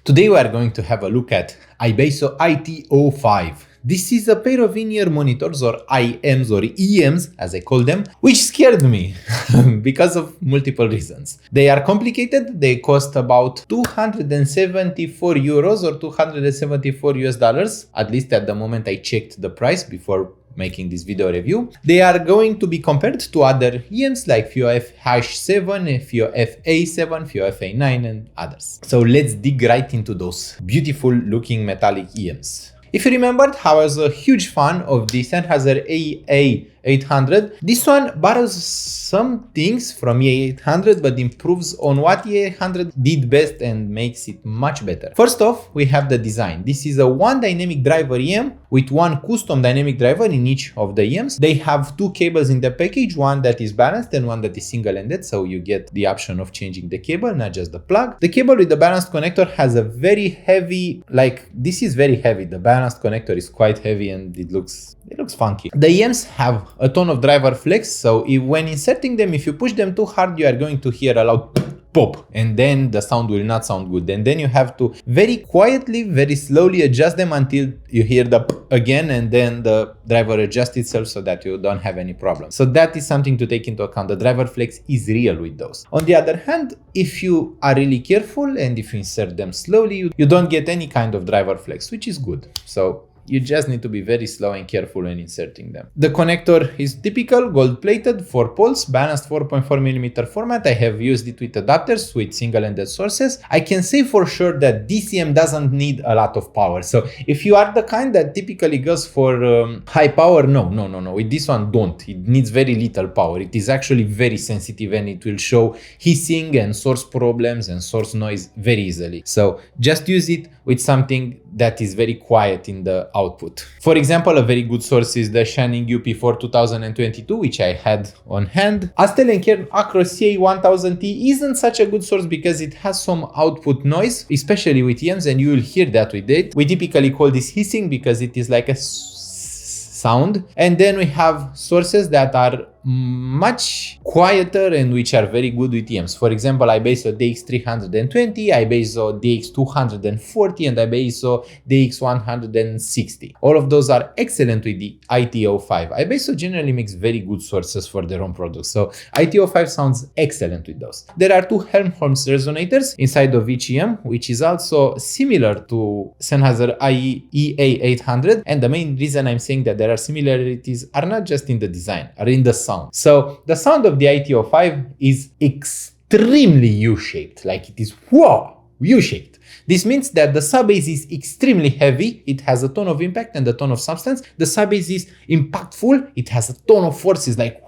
Today we are going to have a look at iBasso IT05. This is a pair of in-ear monitors, or IEMs or EMs as I call them, which scared me because of multiple reasons. They are complicated, they cost about 274 euros or 274 US dollars, at least at the moment I checked the price before making this video review. They are going to be compared to other EMs like FIO-H7, FIO-FA7, FIO-FA9 and others. So let's dig right into those beautiful looking metallic EMs. If you remembered, I was a huge fan of the Sennheiser EA800. This one borrows some things from EA800 but improves on what EA800 did best and makes it much better. First off, we have the design. This is a one dynamic driver EM with one custom dynamic driver in each of the EMs. They have two cables in the package, one that is balanced and one that is single-ended, so you get the option of changing the cable, not just the plug. The cable with the balanced connector has a very heavy, this is very heavy. The balanced connector is quite heavy and it looks funky. The EMs have a ton of driver flex, so when inserting them, if you push them too hard, you are going to hear a loud pop, and then the sound will not sound good. And then you have to very quietly, very slowly adjust them until you hear the again, and then the driver adjusts itself so that you don't have any problem. So that is something to take into account. The driver flex is real with those. On the other hand, if you are really careful and if you insert them slowly, you don't get any kind of driver flex, which is good. So you just need to be very slow and careful when inserting them. The connector is typical gold-plated 4-poles, balanced 4.4mm format. I have used it with adapters with single-ended sources. I can say for sure that this EM doesn't need a lot of power. So if you are the kind that typically goes for high power, no. With this one, don't. It needs very little power. It is actually very sensitive and it will show hissing and source problems and source noise very easily. So just use it with something that is very quiet in the output. For example, a very good source is the Shannon UP4 2022, which I had on hand. Astel & Kern Acro CA1000T isn't such a good source because it has some output noise, especially with EMs, and you will hear that with it. We typically call this hissing because it is like a sound. And then we have sources that are much quieter and which are very good with EMs. For example, iBasso DX320, iBasso DX240 and iBasso DX160. All of those are excellent with the IT05. iBasso generally makes very good sources for their own products, so IT05 sounds excellent with those. There are two Helmholtz resonators inside of each EM, which is also similar to Sennheiser EA800, and the main reason I'm saying that there are similarities are not just in the design, are in the sound. So the sound of the IT05 is extremely U-shaped, like it is U-shaped. This means that the sub-bass is extremely heavy, it has a ton of impact and a ton of substance. The sub-bass is impactful, it has a ton of forces like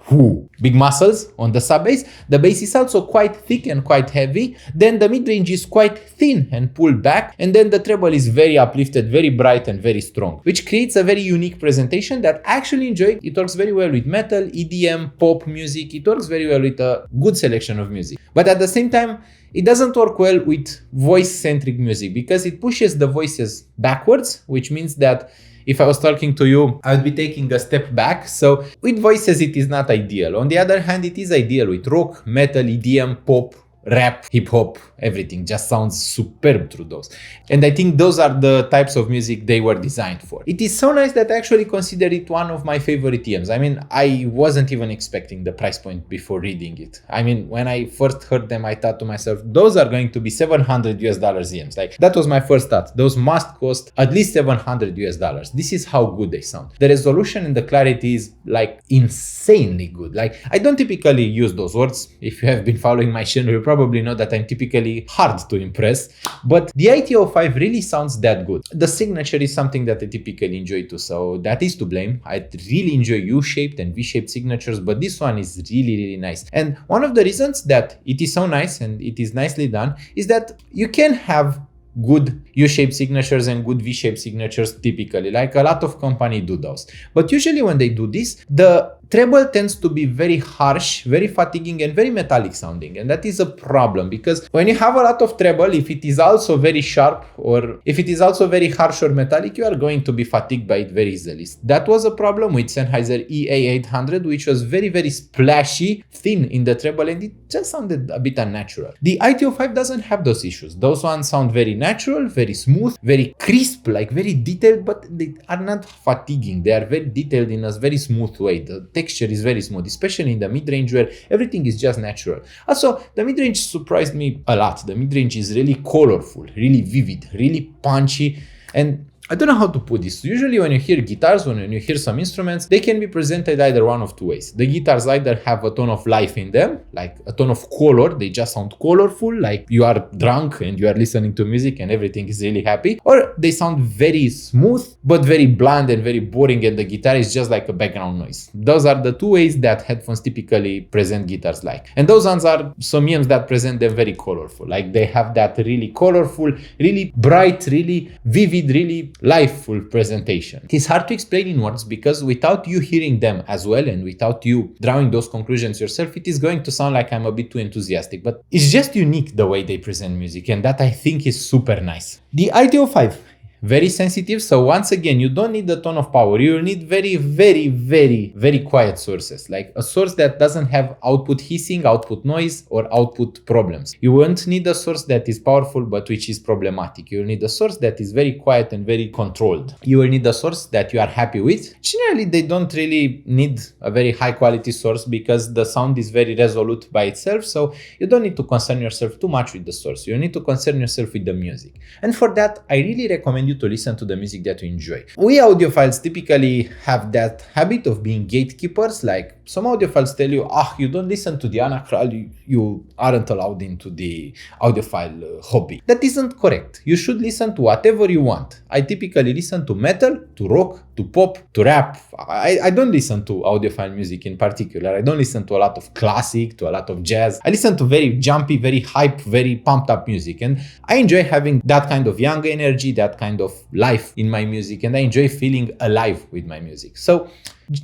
big muscles on the sub-bass. The bass is also quite thick and quite heavy. Then the mid-range is quite thin and pulled back. And then the treble is very uplifted, very bright and very strong, which creates a very unique presentation that I actually enjoy. It works very well with metal, EDM, pop music. It works very well with a good selection of music. But at the same time, it doesn't work well with voice-centric music because it pushes the voices backwards, which means that if I was talking to you, I would be taking a step back. So with voices, it is not ideal. On the other hand, it is ideal with rock, metal, EDM, pop, rap, hip hop, everything just sounds superb through those. And I think those are the types of music they were designed for. It is so nice that I actually consider it one of my favorite EMs. I mean, I wasn't even expecting the price point before reading it. I mean, when I first heard them, I thought to myself, those are going to be 700 US dollars EMs. Like, that was my first thought. Those must cost at least 700 US dollars. This is how good they sound. The resolution and the clarity is like insanely good. Like, I don't typically use those words. If you have been following my channel, you probably know that I'm typically hard to impress, but the IT05 really sounds that good. The signature is something that I typically enjoy too, so that is to blame. I really enjoy U-shaped and V-shaped signatures, but this one is really nice. And one of the reasons that it is so nice and it is nicely done is that you can have good U-shaped signatures and good V-shaped signatures typically. Like a lot of companies do those. But usually when they do this, the treble tends to be very harsh, very fatiguing, and very metallic sounding. And that is a problem because when you have a lot of treble, if it is also very sharp or if it is also very harsh or metallic, you are going to be fatigued by it very easily. That was a problem with Sennheiser EA800, which was very, very splashy, thin in the treble, and it just sounded a bit unnatural. The IT05 doesn't have those issues. Those ones sound very natural, very smooth, very crisp, like very detailed, but they are not fatiguing. They are very detailed in a very smooth way. The texture is very smooth, especially in the mid-range where everything is just natural. Also, the mid-range surprised me a lot. The mid-range is really colorful, really vivid, really punchy, and I don't know how to put this. Usually when you hear guitars, when you hear some instruments, they can be presented either one of two ways. The guitars either have a tone of life in them, like a tone of color, they just sound colorful, like you are drunk and you are listening to music and everything is really happy, or they sound very smooth, but very bland and very boring and the guitar is just like a background noise. Those are the two ways that headphones typically present guitars like. And those ones are some EMs that present them very colorful, like they have that really colorful, really bright, really vivid, really liveful presentation. It is hard to explain in words because without you hearing them as well and without you drawing those conclusions yourself, it is going to sound like I'm a bit too enthusiastic, but it's just unique the way they present music and that I think is super nice. The IT05, very sensitive, so once again you don't need a ton of power, you will need very quiet sources, like a source that doesn't have output hissing, output noise or output problems. You won't need a source that is powerful but which is problematic. You will need a source that is very quiet and very controlled. You will need a source that you are happy with. Generally they don't really need a very high quality source because the sound is very resolute by itself, so you don't need to concern yourself too much with the source. You need to concern yourself with the music, and for that I really recommend you to listen to the music that you enjoy. We audiophiles typically have that habit of being gatekeepers, like some audiophiles tell you, you don't listen to the anacral, you aren't allowed into the audiophile hobby. That isn't correct. You should listen to whatever you want. I typically listen to metal, to rock, to pop, to rap. I don't listen to audiophile music in particular. I don't listen to a lot of classic, to a lot of jazz. I listen to very jumpy, very hype, very pumped up music, and I enjoy having that kind of young energy, that kind of life in my music, and I enjoy feeling alive with my music. So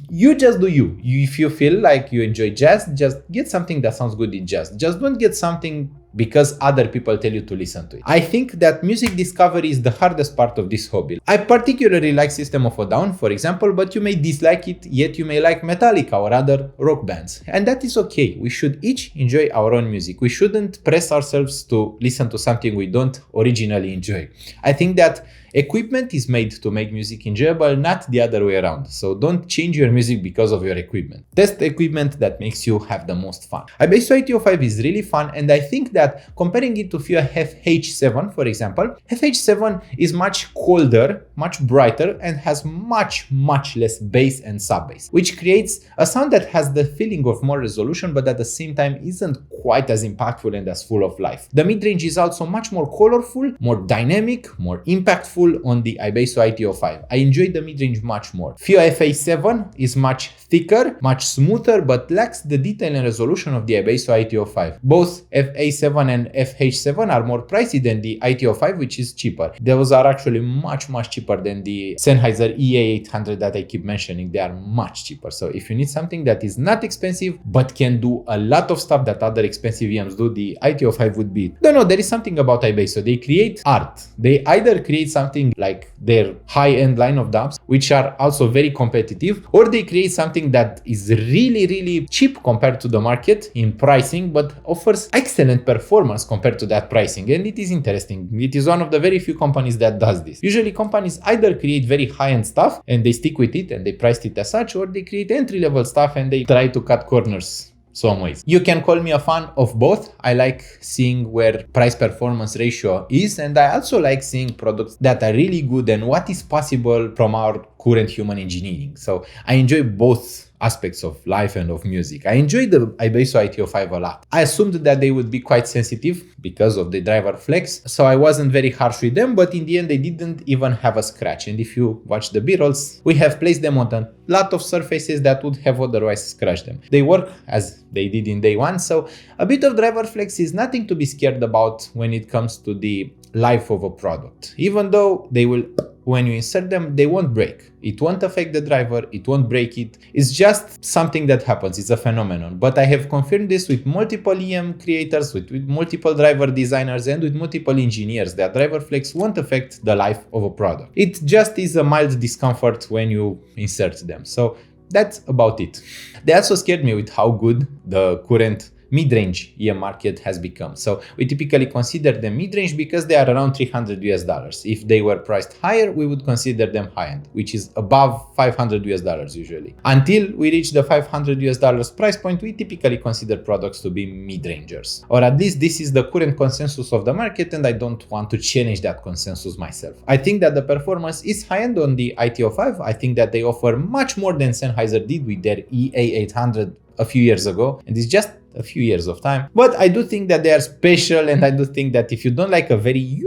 you just do you. If you feel like you enjoy jazz, just get something that sounds good in jazz. Just don't get something because other people tell you to listen to it. I think that music discovery is the hardest part of this hobby. I particularly like System of a Down, for example, but you may dislike it, yet you may like Metallica or other rock bands. And that is okay. We should each enjoy our own music. We shouldn't press ourselves to listen to something we don't originally enjoy. I think that equipment is made to make music enjoyable, not the other way around. So don't change your music because of your equipment. Test equipment that makes you have the most fun. iBasso IT05 is really fun, and I think that comparing it to FH7, for example, FH7 is much colder, much brighter, and has much less bass and sub-bass, which creates a sound that has the feeling of more resolution, but at the same time isn't quite as impactful and as full of life. The mid-range is also much more colorful, more dynamic, more impactful on the iBasso IT05. I enjoy the mid-range much more. FH7 is much thicker, much smoother, but lacks the detail and resolution of the iBasso IT05. Both FA7 and FH7 are more pricey than the IT05, which is cheaper. Those are actually much cheaper than the Sennheiser EA800 that I keep mentioning. They are much cheaper. So if you need something that is not expensive but can do a lot of stuff that other expensive EMs do, the IT05 would be it. No, there is something about iBasso. They create art. They either create something like their high-end line of dubs, which are also very competitive, or they create something that is really cheap compared to the market in pricing, but offers excellent performance compared to that pricing. And it is interesting. It is one of the very few companies that does this. Usually companies either create very high-end stuff and they stick with it and they priced it as such, or they create entry-level stuff and they try to cut corners some ways. You can call me a fan of both. I like seeing where price performance ratio is, and I also like seeing products that are really good and what is possible from our current human engineering. So I enjoy both aspects of life and of music. I enjoyed the iBasso IT05 a lot. I assumed that they would be quite sensitive because of the driver flex, so I wasn't very harsh with them, but in the end they didn't even have a scratch. And if you watch the B-rolls, we have placed them on a lot of surfaces that would have otherwise scratched them. They work as they did in day one, so a bit of driver flex is nothing to be scared about when it comes to the life of a product. Even though they will, when you insert them, they won't break. It won't affect the driver, it won't break it. It's just something that happens, it's a phenomenon. But I have confirmed this with multiple EM creators, with multiple driver designers, and with multiple engineers that driver flex won't affect the life of a product. It just is a mild discomfort when you insert them. So that's about it. They also scared me with how good the current mid-range EM market has become. So we typically consider them mid-range because they are around $300. If they were priced higher, we would consider them high-end, which is above $500 usually. Until we reach the $500 price point, we typically consider products to be mid-rangers. Or at least this is the current consensus of the market, and I don't want to challenge that consensus myself. I think that the performance is high-end on the IT05. I think that they offer much more than Sennheiser did with their EA800 a few years ago, and it's just a few years of time. But I do think that they are special, and I do think that if you don't like a very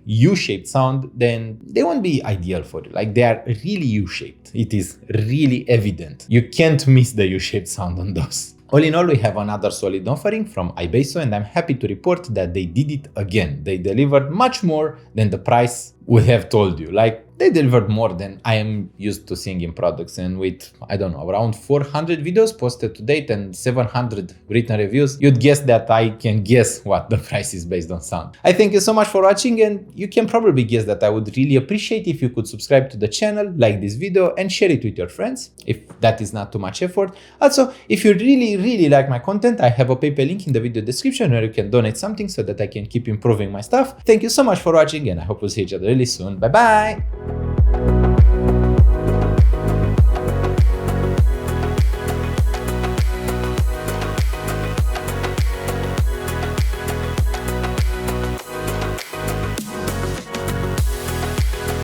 U-shaped sound, then they won't be ideal for you. Like, they are really U-shaped. It is really evident. You can't miss the U-shaped sound on those. All in all, we have another solid offering from iBasso, and I'm happy to report that they did it again. They delivered much more than the price would have told you. Like, they delivered more than I am used to seeing in products, and with, I don't know, around 400 videos posted to date and 700 written reviews, you'd guess that I can guess what the price is based on sound. I thank you so much for watching, and you can probably guess that I would really appreciate if you could subscribe to the channel, like this video, and share it with your friends, if that is not too much effort. Also, if you really like my content, I have a PayPal link in the video description where you can donate something so that I can keep improving my stuff. Thank you so much for watching, and I hope we'll see each other really soon. Bye bye!